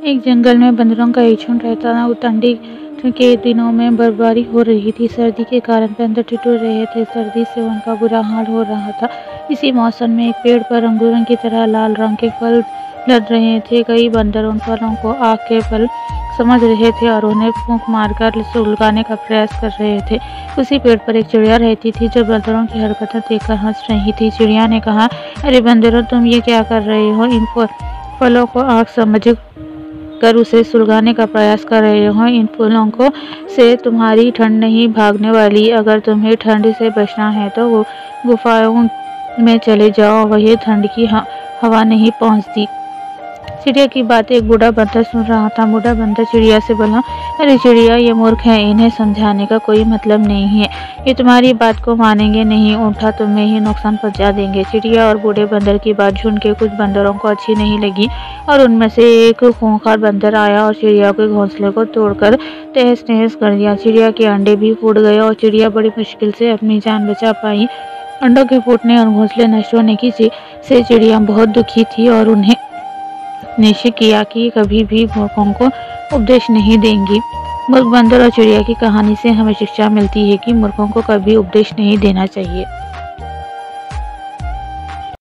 एक जंगल में बंदरों का एक झुंड रहता था। ठंडी के दिनों में बर्फबारी हो रही थी। सर्दी के कारण बंदर ठिठुर रहे थे। सर्दी से उनका बुरा हाल हो रहा था। इसी मौसम में एक पेड़ पर अंगूरों की तरह लाल रंग के फल लद रहे थे। कई बंदर उन फलों को आग के फल समझ रहे थे और उन्हें फूंक मारकर सुलगाने का प्रयास कर रहे थे। उसी पेड़ पर एक चिड़िया रहती थी जो बंदरों की हरकतें देखकर हंस रही थी। चिड़िया ने कहा, अरे बंदरों, तुम ये क्या कर रहे हो? इन फलों को आग समझ कर उसे सुलगाने का प्रयास कर रहे हो। इन फूलों को से तुम्हारी ठंड नहीं भागने वाली। अगर तुम्हें ठंड से बचना है तो वो गुफाओं में चले जाओ, वही ठंड की हवा नहीं पहुंचती। चिड़िया की बात एक बूढ़ा बंदर सुन रहा था। बूढ़ा बंदर चिड़िया से बोला, अरे चिड़िया, ये मूर्ख है, इन्हें समझाने का कोई मतलब नहीं है। ये तुम्हारी बात को मानेंगे नहीं, उल्टा तुम्हें ही नुकसान पहुंचा देंगे। चिड़िया और बूढ़े बंदर की बात सुन के कुछ बंदरों को अच्छी नहीं लगी और उनमें से एक खूंखार बंदर आया और चिड़िया के घोंसले को तोड़कर तहस नहस कर दिया। चिड़िया के अंडे भी फूट गए और चिड़िया बड़ी मुश्किल से अपनी जान बचा पाई। अंडों के फूटने और घोंसले नष्ट होने की से चिड़िया बहुत दुखी थी और उन्हें निश्चय किया कि कभी भी मूर्खों को उपदेश नहीं देंगी। मूर्ख बंदर और चिड़िया की कहानी से हमें शिक्षा मिलती है कि मूर्खों को कभी उपदेश नहीं देना चाहिए।